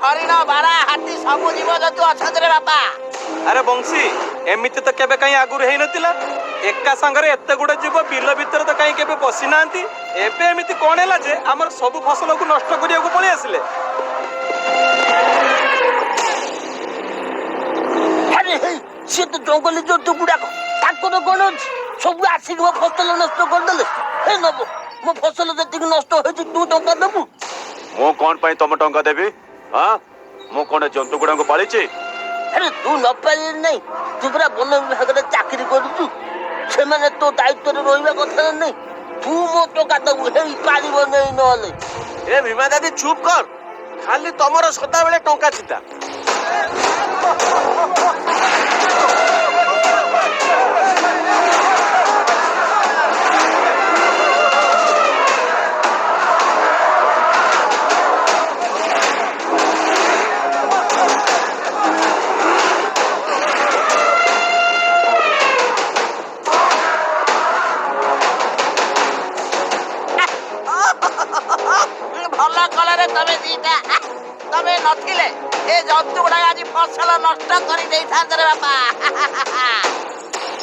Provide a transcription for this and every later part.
हरिण बारा हाथी सब जीव जंतु अछंत रे बापा। अरे बंशी एमिति तो केबे कहीं आगुर हेई नथिला। एका संगरे एते गुडे जीव बिल भितर तो कहीं केबे पसी नांती। एबे एमिति कोन हैला जे हमर सब फसल को नष्ट करिया को पळी आसिले। अरे से तो जंगल जंतु गुडा ताको तो कोन सब आसी मो फसल नष्ट कर देले। हे नबो मो फसल जति नष्ट होय तू टंका देबू। मो कोन पई तम टंका देबी? हां मो कोन जंतु गुडा को पाली छी? अरे तू न पाली नहीं तू पूरा वन विभाग रे चाकरी करू से माने तो दायित्व रे रोइबा कथा नहीं। तू मो टंका देबू हे पारिबो नहीं नले। ए भीमा दादी चुप कर। खाली तमरो सदा बेले टंका चिता। भला कलरे तमे दीटा तमे नथिले ए जंतु गुडा आज फसल नष्ट करि देई थांत रे बापा।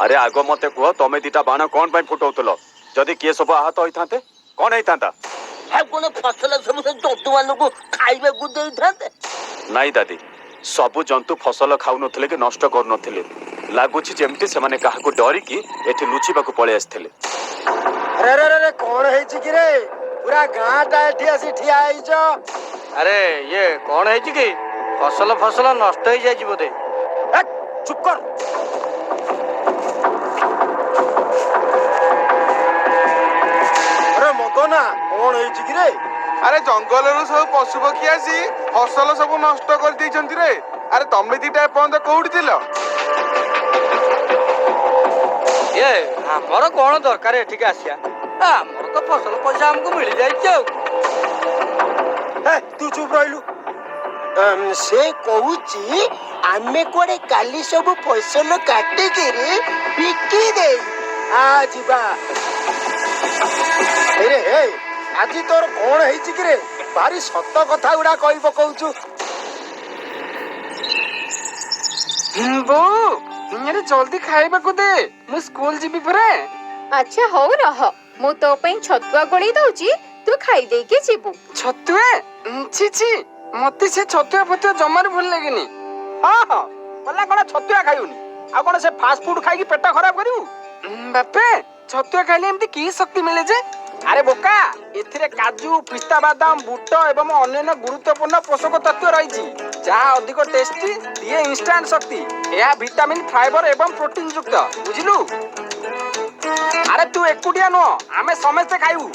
अरे आगो मते कुह तमे दीटा बाण कोन पई फुटौतलो? जदी किए सब आहत होई थांते कोन हेई थांता? हे कोन फसल सब जंतु मान को खाइबे को देई थांते? नाई दादी सबु जंतु फसल खाउ नथिले कि नष्ट कर नथिले। लागुछि जेमति से माने काहा को डरी कि एठी लुचिबा को पळे आस्थिले। अरे रे रे कोन हेछि कि रे? पूरा गाँटा एठी आसी ठिया आइछ। अरे ये कौन है कि फसल नष्ट हो जाए बोधे। चुप कर। अरे मदना कौन है कि रे? अरे जंगल सब पशु पक्षी आसी फसल सब नष्ट कर देइछंती रे। अरे तमे दीटा एपंत कोउठी थिल? ये हमर कौन दरकार एठिक आसिया? हमर तो फसल पैसा हमको मिल जाइछ। तू चुप रहिलु। से कहूची आमे कोड़े काली सब फसल काटे के रे बिकी दे आ जीवा। अरे हे आज तोर कौन है कि रे? भारी सत कथा गुडा कहि पकौछु। बो इन्हें जल्दी खाइबा को दे मु स्कूल जीबी परे। अच्छा हो रह मु तो पई छतुआ गोली दउची तू खाई दे के जीबू। छतुआ छी छी मते से छतुआ फतुआ जमार भल लागेनी। हां हां पल्ला कोन छतुआ खाइउनी आ कोन से फास्ट फूड खाई की पेट खराब करिउ? बापे छतुआ खाइले एमती की शक्ति मिले जे? अरे बोका एथिरे काजू पिस्ता बादाम बूट एवं अन्य गुरुत्वपूर्ण पोषक तत्व रही जहाँ अधिक टेस्टी दिए इंस्टांट शक्ति। यह विटामिन फाइबर एवं प्रोटीन युक्त बुझिलु। अरे तू एकुटिया नुह आमे समस्ते खाइबू।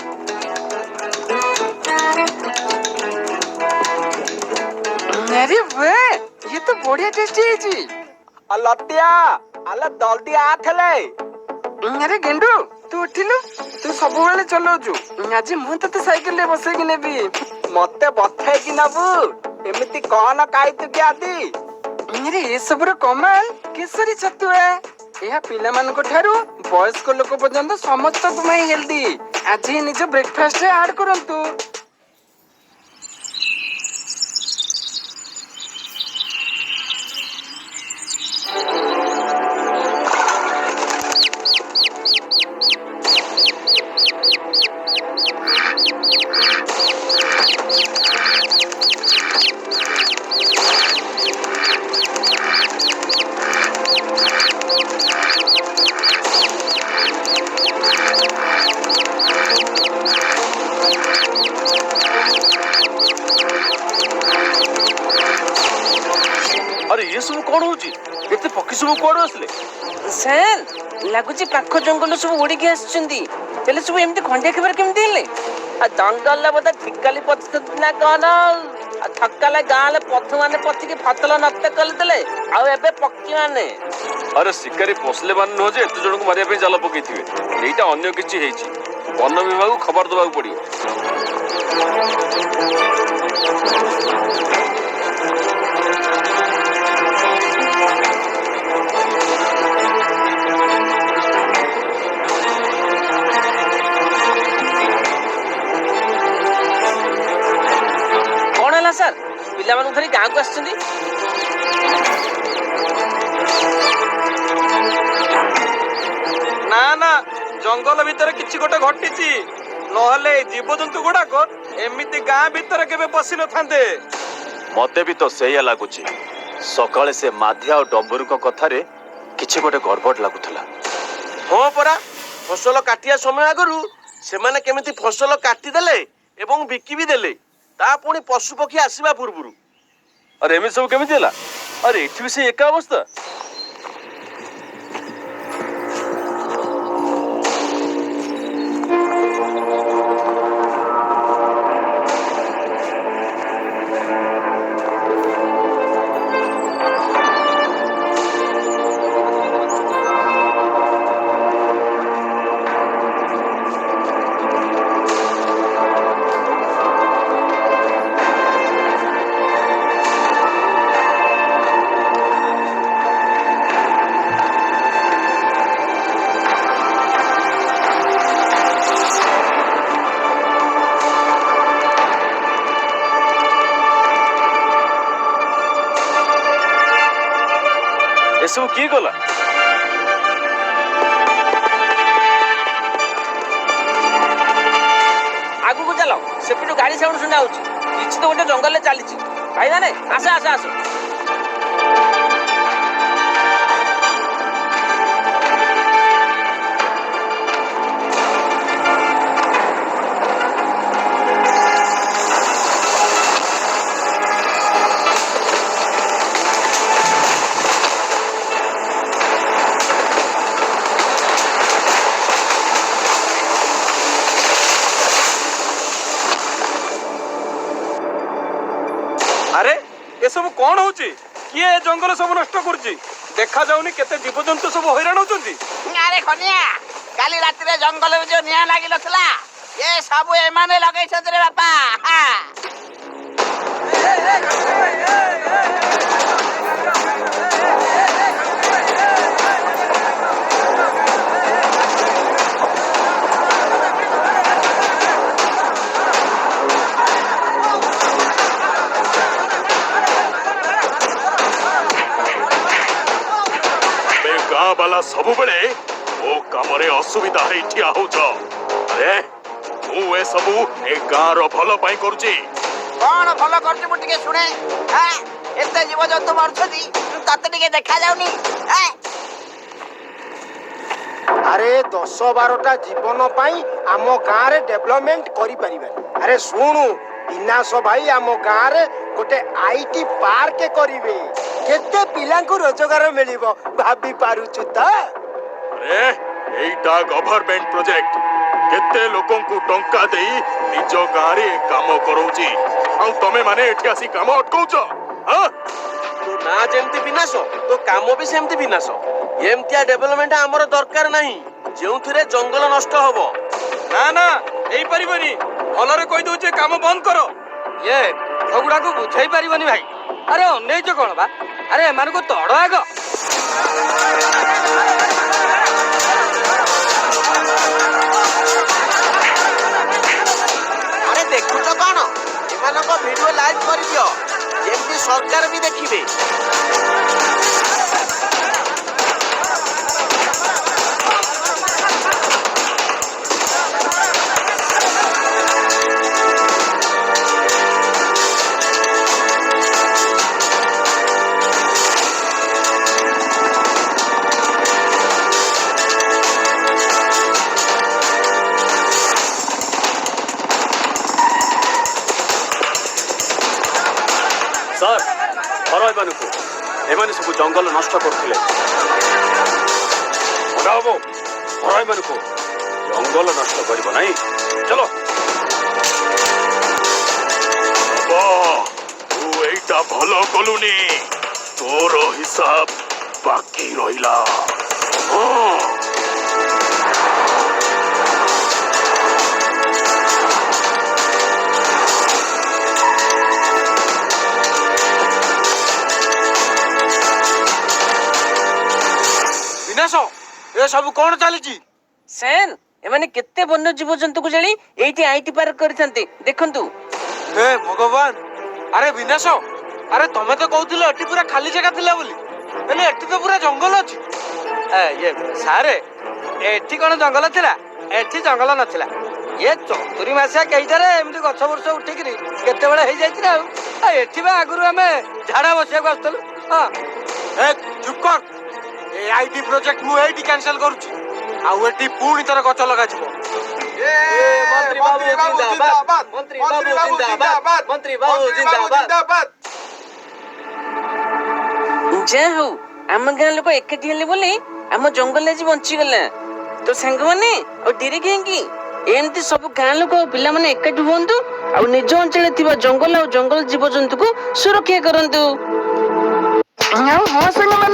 अरे वे ये तो बढ़िया टेस्टी है जी। लतिया अले जल्दी आथले। अरे गेंडू तू उठिलु तू सब बेले चलौजु आज मु तते साइकिल ले बसे कि नेबी मते बथै कि नबू एमिति कोन काई तू के आदि। अरे ये सब रे कमाल केसरी छतुआ यह पिला मान को ठारू वयस्क लोक पर्यंत समस्त तुम्हें हेल्दी आज ही निज ब्रेकफास्ट रे ऐड करंतु। अरे ये सब कौन होची? एते पक्षी सब कोड आसले? सेन लागुची पाख जंगल सब उड़ी के आछंती तेले सब एमती खंडिया खबर केमती हेले? आ जंगल ले बता ठिकाली पथत ना कोन आ ठक्काले गाले पथ माने पथि के फतल नष्ट कर देले आ एबे पक्षी माने। अरे शिकारी पोसले मान न जे एते जण को मारिया पे जाल पकईथिबे। एटा अन्य किछि हेछि वन विभाग को खबर दबाक पड़ियो। ହେଲା ସାର୍? ପିଲାମାନଙ୍କୁ ଧରି ଗାଁକୁ ଆସିଛନ୍ତି। ନା ନା, ଜଙ୍ଗଲ ଭିତରେ କିଛି ଗୋଟେ ଘଟିଛି, ନହେଲେ ଏଇ ଜୀବଜନ୍ତୁ ଗୁଡାକ ଏମିତି ଗାଁ ଭିତରେ କେବେ ପଶି ନଥାନ୍ତେ। ମତେ ବି ତ ସେଇଆ ଲାଗୁଛି। ସକାଳେ ସେ ମାଧିଆ ଆଉ ଡମ୍ବରୁଙ୍କ କଥାରେ କିଛି ଗୋଟେ ଗଡବଡ ଲାଗୁଥିଲା। ହଁ ପରା, ଫସଲ କାଟିବା ସମୟ ଆଗରୁ ସେମାନେ କେମିତି ଫସଲ କାଟିଦେଲେ ଏବଂ ବିକି ବି ଦେଲେ, ତା ପୁଣି ପଶୁ ପକ୍ଷୀ ଆସିବା ପୂର୍ବରୁ। ଆରେ ଏମିତି ସବୁ କେମିତି ହେଲା? ଆରେ ଏଠି ବି ସେ ଏକା ଅବସ୍ଥା। ଏସବୁ କିଏ କଲା? ଆଗକୁ ଚାଲ, ସେପଟୁ ଗାଡି ସାଉଣ୍ଡ ଶୁଣା ହଉଛି। କିଛି ତ ଗୋଟେ ଜଙ୍ଗଲରେ ଚାଲିଛି। ଭାଇମାନେ ଆସ ଆସ ଆସ। ଆରେ ଏସବୁ କଣ ହଉଛି? କିଏ ଏ ଜଙ୍ଗଲ ସବୁ ନଷ୍ଟ କରୁଛି? ଦେଖା ଯାଉନି କେତେ ଜୀବଜନ୍ତୁ ସବୁ ହଇରାଣ ହଉଛନ୍ତି। ଆରେ ଖନିଆ, କାଲି ରାତିରେ ଜଙ୍ଗଲରେ ଯୋଉ ନିଆଁ ଲାଗିନଥିଲା, ଏ ସବୁ ଏମାନେ ଲଗେଇଛନ୍ତି ରେ ବାପା। ଗାଁ ବାଲା ସବୁବେଳେ ମୋ କାମରେ ଅସୁବିଧା ହେଇ ଠିଆ ହଉଛ। ଆରେ ମୁଁ ଏସବୁ ଏ ଗାଁର ଭଲ ପାଇଁ କରୁଛି। କଣ ଭଲ କରୁଛୁ ମୁଁ ଟିକେ ଶୁଣେ। ଏତେ ଜୀବଜନ୍ତୁ ମରୁଛନ୍ତି, ତତେ ଟିକେ ଦେଖା ଯାଉନି? ଆରେ 10-12ଟା ଜୀବନ ପାଇଁ ଆମ ଗାଁରେ ଡେଭଲପମେଣ୍ଟ କରିପାରିବାନି। ଆରେ ଶୁଣୁ, ବିନାଶ ଭାଇ ଆମ ଗାଁରେ ଗୋଟେ IT ପାର୍କ କରିବେ। କେତେ ପିଲାଙ୍କୁ ରୋଜଗାର ମିଳିବ ଭାବି ପାରୁଛୁ ତ? ଆରେ ଏଇଟା ଗଭର୍ଣ୍ଣମେଣ୍ଟ ପ୍ରୋଜେକ୍ଟ। କେତେ ଲୋକଙ୍କୁ ଟଙ୍କା ଦେଇ ନିଜ ଗାଁରେ କାମ କରଉଛି, ଆଉ ତମେ ମାନେ ଏଠି ଆସି କାମ ଅଟକଉଛ? ତୋ ନାଁ ଯେମିତି ବିନାଶ, ତୋ କାମ ବି ସେମିତି ବିନାଶ। ଏମିତିଆ ଡେଭଲପମେଣ୍ଟ ଆମର ଦରକାର ନାହିଁ, ଯେଉଁଥିରେ ଜଙ୍ଗଲ ନଷ୍ଟ ହବ। ନା ନା, ହେଇପାରିବନି। ଭଲରେ କହିଦଉଛି କାମ ବନ୍ଦ କର। ଇଏ ସବୁଗୁଡାକୁ ବୁଝେଇ ପାରିବନି ଭାଇ। ଆରେ ଅନେଇଛ କଣ ବା? ଆରେ ଏମାନଙ୍କୁ ତଡ଼ ଆଗ। ଆରେ ଦେଖୁଛ କଣ? ଏମାନଙ୍କ ଭିଡିଓ ଲାଇଭ କରିଦିଅ, ଯେମିତି ସରକାର ବି ଦେଖିବେ। ସାର୍, ଧର ଏମାନଙ୍କୁ। ଏମାନେ ସବୁ ଜଙ୍ଗଲ ନଷ୍ଟ କରୁଥିଲେ। ଧର ଏମାନଙ୍କୁ। ଜଙ୍ଗଲ ନଷ୍ଟ କରିବ ନାହିଁ। ଚାଲ। ତୁ ଏଇଟା ଭଲ କଲୁନି। ତୋର ହିସାବ ବାକି ରହିଲା। ବିନାଶ, ଏ ସବୁ କଣ ଚାଲିଛି? ସେନ୍, ଏମାନେ କେତେ ବନ୍ୟ ଜୀବଜନ୍ତୁକୁ ଜାଣି ଏଇଠି IT ପାର୍କ କରିଥାନ୍ତି। ଦେଖନ୍ତୁ। ହେ ଭଗବାନ, আরে বিনাশ, আরে তমে তো কହୁଥିଲ এটি পুরা খালি জায়গা ଥିଲା ବୋଲି, ହେଲେ ଏଠି ତ ପୁରା ଜଙ୍ଗଲ ଅଛି। ଇଏ ସାରେ, ଏଠି କଣ ଜଙ୍ଗଲ ଥିଲା? ଏଠି ଜଙ୍ଗଲ ନଥିଲା। ଇଏ ଚତୁରୀ ମାସିଆ କେଇଟାରେ ଏମିତି ଗଛ ବୁର୍ଛ ଉଠିକିରି କେତେବେଳେ ହେଇଯାଇଛି ନା ଆଉ ଏଠି ବା ଆଗରୁ ଆମେ ଝାଡା ବସିବାକୁ ଆସୁଥିଲୁ। ହଁ ଚୁପ୍ କର, ଏ ଆଇଟି ପ୍ରୋଜେକ୍ଟ ମୁଁ ଏଇଠି କ୍ୟାନସେଲ କରୁଛି। ଆଉ ଏଠି ପୁଣି ଥର ଗଛ ଲଗାଯିବ। ମନ୍ତ୍ରୀ ବାବୁ ଜିନ୍ଦାବାଦ, ମନ୍ତ୍ରୀ ବାବୁ ଜିନ୍ଦାବାଦ, ମନ୍ତ୍ରୀ ବାବୁ ଜିନ୍ଦାବାଦ। ଯାହା ହଉ ଆମ ଗାଁ ଲୋକ ଏକାଠି ହେଲେ ବୋଲି ଆମ ଜଙ୍ଗଲ ଆଜି ବଞ୍ଚିଗଲା। ତ ସାଙ୍ଗମାନେ ଆଉ ଡେରି କାହିଁକି, ଏମିତି ସବୁ ଗାଁ ଲୋକ ଆଉ ପିଲାମାନେ ଏକାଠି ହୁଅନ୍ତୁ ଆଉ ନିଜ ଅଞ୍ଚଳରେ ଥିବା ଜଙ୍ଗଲ ଆଉ ଜଙ୍ଗଲ ଜୀବଜନ୍ତୁକୁ ସୁରକ୍ଷା କରନ୍ତୁ। ହଁ ସାଙ୍ଗମାନେ।